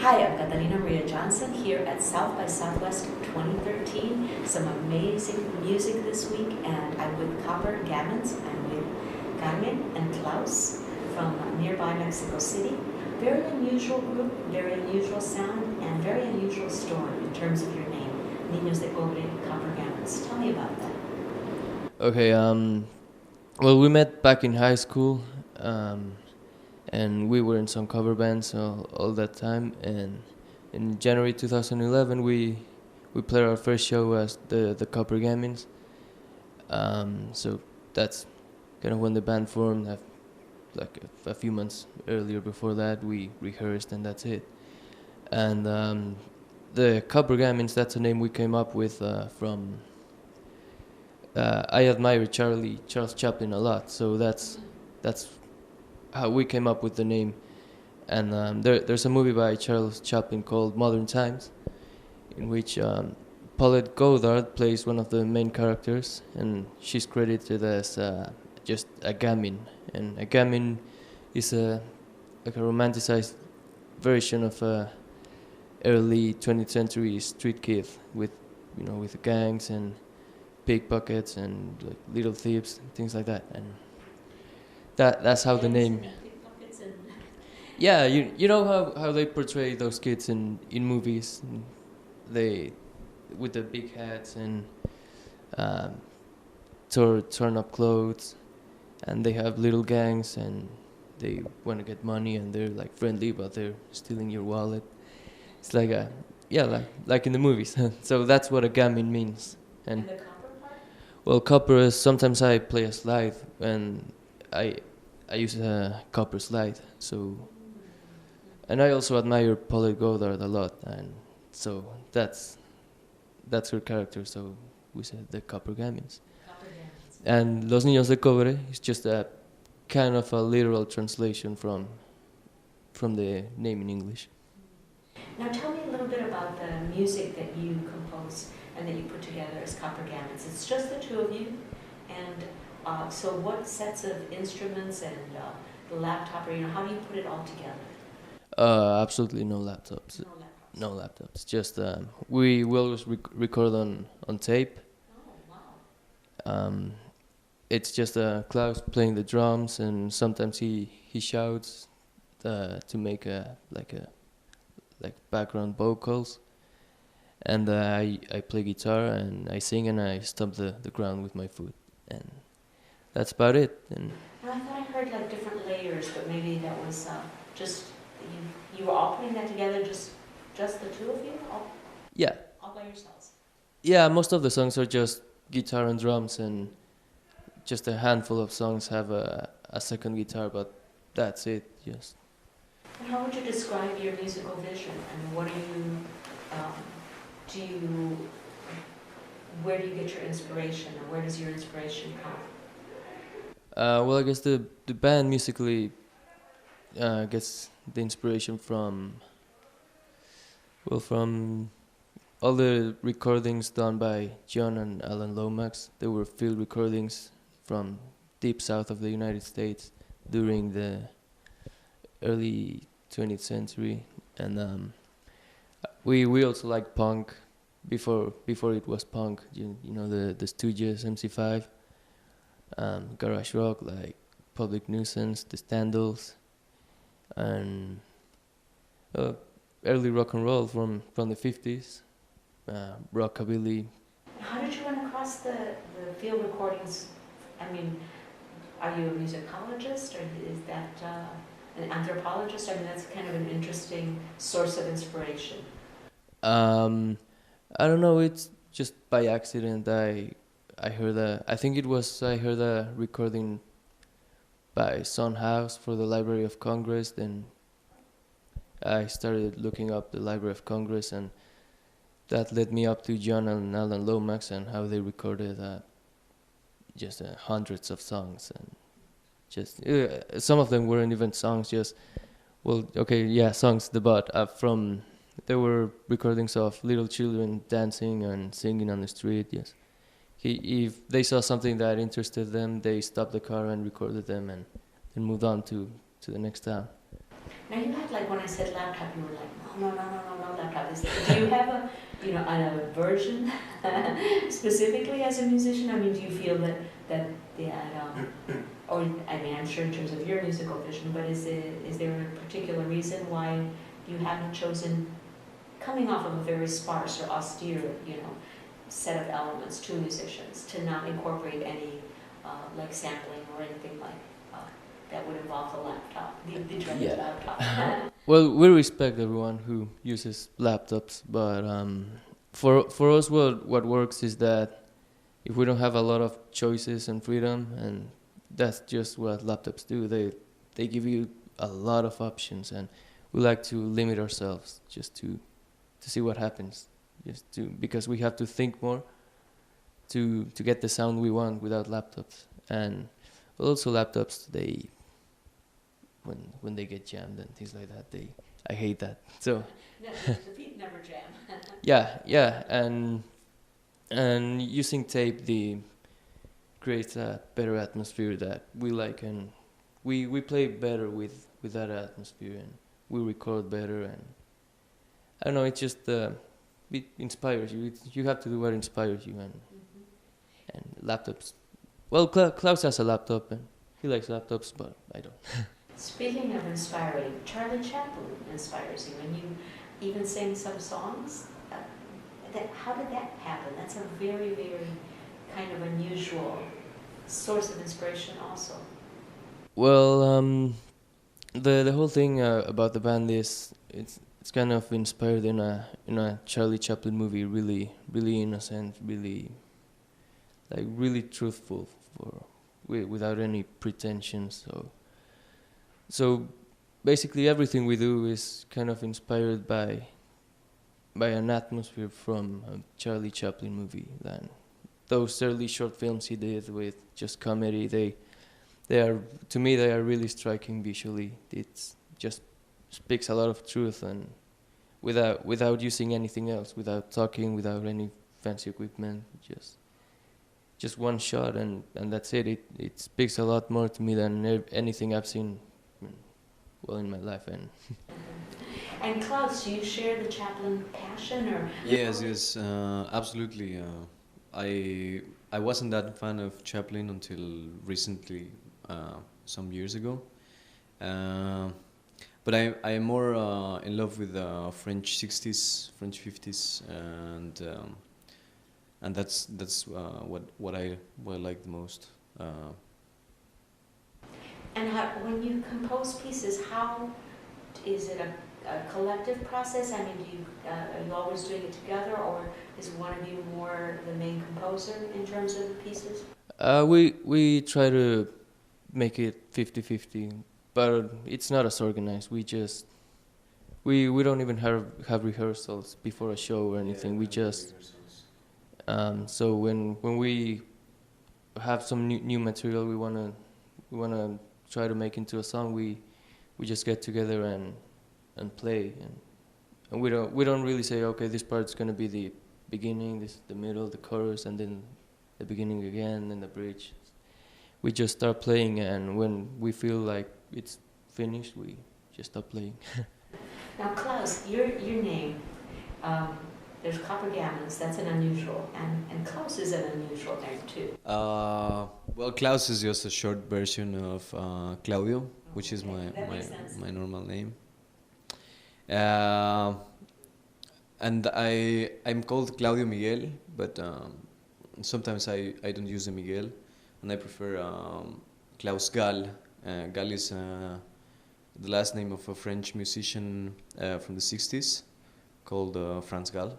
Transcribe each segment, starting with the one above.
Hi, I'm Catalina Maria Johnson here at South by Southwest 2013. Some amazing music this week, and I'm with Copper Gamins. I'm with Carmen and Klaus from nearby Mexico City. Very unusual group, very unusual sound, and very unusual story in terms of your name, Niños de Cobre, Copper Gamins. Tell me about that. Okay, well, we met back in high school, and we were in some cover bands all that time. And in January 2011, we played our first show as the Copper Gamins. So that's kind of when the band formed. Like a few months earlier before that, we rehearsed, and that's it. And the Copper Gamins, that's a name we came up with from. I admire Charles Chaplin a lot, so that's how we came up with the name. And there's a movie by Charles Chaplin called Modern Times, in which Paulette Goddard plays one of the main characters, and she's credited as just a gamin. And a gamin is like a romanticized version of a early 20th century street kid with gangs and pickpockets and like little thieves, things like that. And that's how the name. Yeah, you know how they portray those kids in movies. They with the big hats and torn up clothes, and they have little gangs, and they want to get money, and they're like friendly, but they're stealing your wallet. It's like like in the movies. So that's what a gamin means. And the copper part? Well, copper is sometimes I play a slide, and I use a copper slide. So, and I also admire Paulette Goddard a lot, and so that's her character. So we said the Copper Gamins. Copper Gamins. And Los Niños de Cobre is just a kind of a literal translation from the name in English. Now tell me a little bit about the music that you compose and that you put together as Copper Gamins. It's just the two of you, and so what sets of instruments and the laptop, or how do you put it all together? Absolutely no laptops. No laptops. No laptops. Just we always record on tape. Oh, wow. It's just Klaus playing the drums, and sometimes he shouts to make like background vocals, and I play guitar, and I sing, and I stomp the ground with my foot, and that's about it. And I thought I heard like different layers, but maybe that was just you were all putting that together, just the two of you, yeah, all by yourselves. yeah, most of the songs are just guitar and drums, and just a handful of songs have a second guitar, but that's it. Just. And how would you describe your musical vision? I mean, what where do you get your inspiration, or where does your inspiration come? Well, I guess the band musically gets the inspiration from all the recordings done by John and Alan Lomax. They were field recordings from deep south of the United States during the early 20th century, and we also like punk before it was punk. You know the Stooges, MC5, garage rock like Public Nuisance, the Standals, and early rock and roll from the 50s, rockabilly. How did you run across the field recordings? I mean, are you a musicologist, or is that an anthropologist? I mean, that's kind of an interesting source of inspiration. I don't know. It's just by accident. I heard I heard a recording by Son House for the Library of Congress. Then I started looking up the Library of Congress, and that led me up to John and Alan Lomax and how they recorded just hundreds of songs, and just some of them weren't even songs. Just songs. From there were recordings of little children dancing and singing on the street. Yes, if they saw something that interested them, they stopped the car and recorded them, and then moved on to the next town. Now you had like when I said laptop, you were like, no, laptop. Do you have a, a version specifically as a musician? I mean, do you feel that or I mean, I'm sure in terms of your musical vision, but is there a particular reason why you haven't chosen, coming off of a very sparse or austere, set of elements to musicians, to not incorporate any like sampling or anything like that would involve the laptop, the dreaded laptop? Well, we respect everyone who uses laptops, but for us, what works is that if we don't have a lot of choices and freedom, and that's just what laptops do. They give you a lot of options, and we like to limit ourselves just to see what happens, because we have to think more to get the sound we want without laptops. And also laptops, they when they get jammed and things like that, I hate that. So The feet never jam. yeah, and using tape creates a better atmosphere that we like, and we play better with that atmosphere, and we record better, and I don't know, it just it inspires you. You have to do what inspires you, and laptops. Well, Klaus has a laptop, and he likes laptops, but I don't. Speaking of inspiring, Charlie Chaplin inspires you, and you even sing some songs. How did that happen? That's a very, very kind of unusual source of inspiration also. Well, the whole thing about the band is it's kind of inspired in a Charlie Chaplin movie, really innocent, really truthful, without any pretensions. So basically everything we do is kind of inspired by an atmosphere from a Charlie Chaplin movie. Then those early short films he did with just comedy, they are, to me, they are really striking visually. It just speaks a lot of truth, and without using anything else, without talking, without any fancy equipment, just one shot, and that's it. It speaks a lot more to me than anything I've seen, in my life. And Klaus, do you share the Chaplin passion, or? Yes, absolutely. I wasn't that fan of Chaplin until recently, some years ago. But I am more in love with French 60s, French 50s, and that's what I like the most. And when you compose pieces, how is it a collective process? I mean, are you always doing it together, or is one of you more the main composer in terms of the pieces? We try to make it 50-50, but it's not as organized. We don't even have rehearsals before a show or anything. Yeah, we just so when we have some new material we wanna try to make into a song, we just get together and play, and we don't really say, okay, this part's gonna be the beginning, this the middle, the chorus, and then the beginning again, and the bridge. We just start playing, and when we feel like it's finished, we just stop playing. Now, Klaus, your name, there's Copper Gamins, that's an unusual, and Klaus is an unusual name too. Well, Klaus is just a short version of Claudio, which is my normal name. And I'm called Claudio Miguel, but sometimes I don't use the Miguel, and I prefer Klaus Gall. Gall is the last name of a French musician from the 60s called Franz Gall,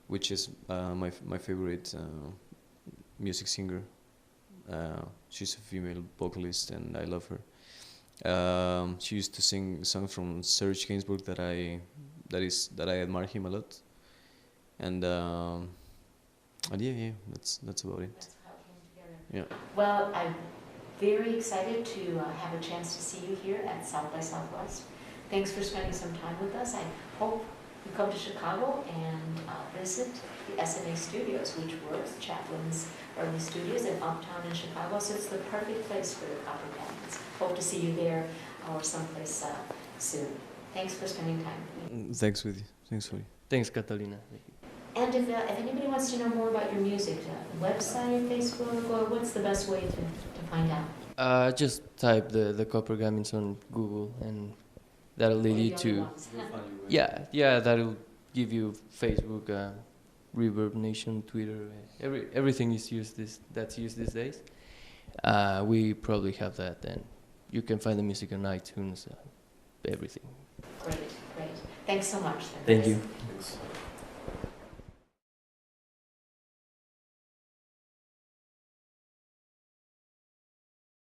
which is my favorite music singer. She's a female vocalist, and I love her. She used to sing songs from Serge Gainsbourg that I admire him a lot, and yeah, that's about it. That's how it came together. Yeah. Well, I'm very excited to have a chance to see you here at South by Southwest. Thanks for spending some time with us. I hope you come to Chicago and visit the SMA Studios, which were Chaplin's early studios in Uptown in Chicago. So it's the perfect place for the Copper Gamins. Hope to see you there or someplace soon. Thanks for spending time. Thanks with you. Thanks for you. Thanks, Catalina. And if anybody wants to know more about your music, website, Facebook, or what's the best way to find out? Just type the Copper Gamins on Google, and that'll lead you to that'll give you Facebook, Reverb Nation, Twitter, everything is that's used these days. We probably have that, and you can find the music on iTunes, everything. Great. Thanks so much. Thank you.